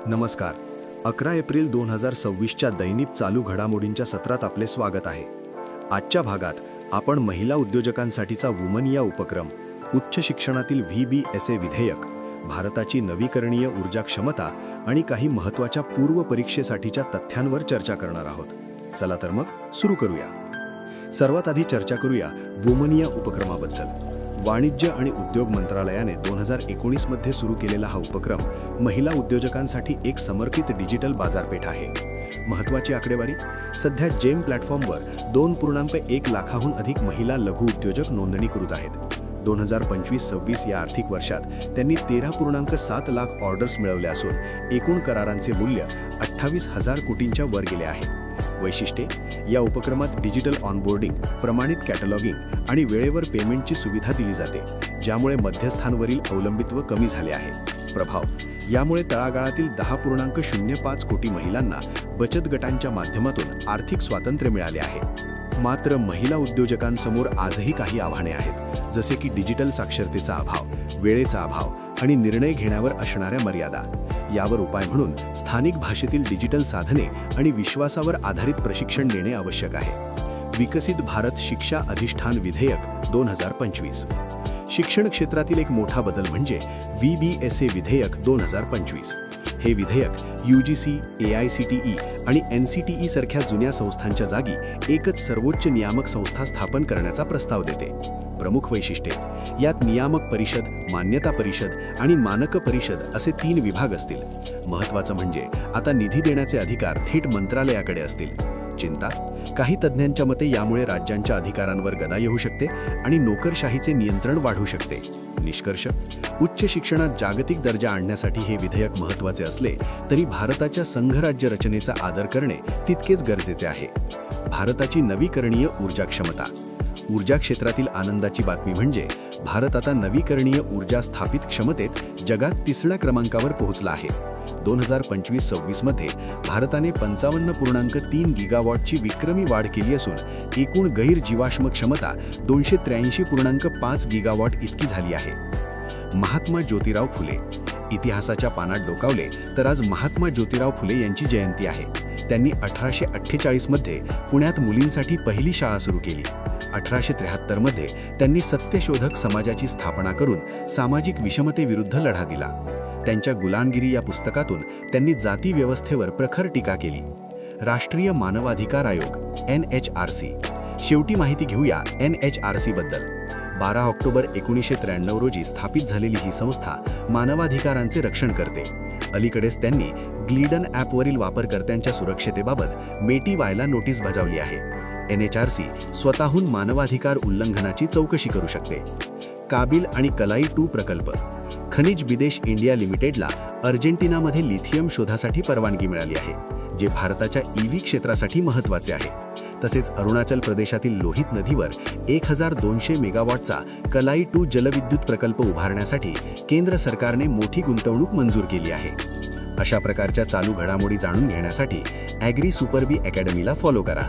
नमस्कार. 11 एप्रिल 2026च्या दैनिक चालू घडामोडींच्या सत्रात आपले स्वागत आहे. आजच्या भागात आपण महिला उद्योजकांसाठीचा वुमन या उपक्रम, उच्च शिक्षणातील VBSA विधेयक, भारताची नवीकरणीय ऊर्जा क्षमता आणि काही महत्त्वाच्या पूर्व परीक्षेसाठीच्या तथ्यांवर चर्चा करणार आहोत. चला तर मग सुरू करूया. सर्वात आधी चर्चा करूया वुमन या उपक्रमाबद्दल. वाणिज्य आणि उद्योग मंत्रालयाने 2019 मध्ये सुरू केलेला हा उपक्रम महिला उद्योजकांसाठी एक समर्पित डिजिटल बाजारपेठ आहे. महत्त्वाची आकडेवारी: सध्या जेम प्लॅटफॉर्मवर 2.1 लाखाहून अधिक महिला लघु उद्योजक नोंदणीकृत आहेत. 2025-26 या आर्थिक वर्षात त्यांनी 13.7 लाख ऑर्डर्स मिळवल्या असून एकूण करारांचे मूल्य 28,000 कोटींच्या वर गेले आहे. वैशिष्ट्ये: या उपक्रमात डिजिटल ऑनबोर्डिंग, प्रमाणित कॅटलॉगिंग आणि वेळेवर पेमेंटची सुविधा दिली जाते, ज्यामुळे मध्यस्थांवरील अवलंबित्व कमी झाले आहे. प्रभाव: यामुळे तळागाळातील 10.05 कोटी महिलांना बचत गटांच्या माध्यमातून आर्थिक स्वातंत्र्य मिळाले आहे. मात्र महिला उद्योजकांसमोर आजही काही आव्हाने आहेत, जसे की डिजिटल साक्षरतेचा अभाव, वेळेचा अभाव आणि निर्णय घेण्यावर असणाऱ्या मर्यादा. यावर उपाय म्हणून स्थानिक भाषेतील डिजिटल साधने आणि विश्वासावर आधारित प्रशिक्षण देणे आवश्यक आहे. विकसित भारत शिक्षा अधिष्ठान विधेयक 2025. शिक्षण क्षेत्रातील एक मोठा बदल म्हणजे VBSA विधेयक 2025. हे विधेयक UGC, AICTE आणि NCTE सारख्या जुन्या संस्थांच्या जागी एकच सर्वोच्च नियामक संस्था स्थापन करण्याचा प्रस्ताव देते. प्रमुख वैशिष्ट्ये: यात नियामक परिषद, मान्यता परिषद आणि मानक परिषद असे 3 विभाग असतील. महत्त्वाचं म्हणजे आता निधी देण्याचे अधिकार थेट मंत्रालयाकडे असतील. चिंता: काही तज्ज्ञांच्या मते यामुळे राज्यांच्या अधिकारांवर गदा येऊ शकते आणि नोकरशाहीचे नियंत्रण वाढू शकते. निष्कर्ष: उच्च शिक्षणात जागतिक दर्जा आणण्यासाठी हे विधेयक महत्त्वाचे असले तरी भारताच्या संघराज्य रचनेचा आदर करणे तितकेच गरजेचे आहे. भारताची नवीकरणीय ऊर्जा क्षमता. ऊर्जा क्षेत्रातील आनंदाची बातमी म्हणजे भारत आता नवीकरणीय ऊर्जा स्थापित क्षमतेत जगात 3ऱ्या क्रमांकावर पोहोचला आहे. 2025-26 मध्ये भारताने 55.3 गिगावॉटची विक्रमी वाढ केली असून एकूण गैर जीवाश्म क्षमता 283.5 गिगावॉट इतकी झाली आहे. महात्मा ज्योतिराव फुले. इतिहासाच्या पानात डोकावले तर आज महात्मा ज्योतिराव फुले यांची जयंती आहे. त्यांनी 1848 मध्ये पुण्यात मुलींसाठी पहिली शाळा सुरू केली. 1873 मध्ये त्यांनी सत्यशोधक समाजाची स्थापना करून सामाजिक विषमतेविरुद्ध लढा दिला. त्यांच्या गुलामगिरी या पुस्तकातून त्यांनी जाती व्यवस्थेवर प्रखर टीका केली. राष्ट्रीय मानवाधिकार आयोग NHRC. शेवटी माहिती घेऊया NHRC बद्दल. 12 ऑक्टोबर 1993 रोजी स्थापित झालेली ही संस्था मानवाधिकारांचे रक्षण करते. अलीकडेच त्यांनी ग्लीडन ॲपवरील वापरकर्त्यांच्या सुरक्षतेबाबत मेटीवायला नोटीस बजावली आहे. NHRC स्वतःहून मानवाधिकार उल्लंघनाची चौकशी करू शकते. काबिल आणि कलाई 2 प्रकल्प. खनिज बिदेश इंडिया लिमिटेडला अर्जेंटिनामध्ये लिथियम शोधासाठी परवानगी मिळाली आहे, जे भारताच्या EV क्षेत्रासाठी महत्त्वाचे आहे. तसेच अरुणाचल प्रदेशातील लोहित नदीवर 1200 मेगावॉटचा कलाई 2 जलविद्युत प्रकल्प उभारण्यासाठी केंद्र सरकारने मोठी गुंतवणूक मंजूर केली आहे. अशा प्रकारच्या चालू घडामोडी जाणून घेण्यासाठी ॲग्री सुपर बी अकॅडमीला फॉलो करा.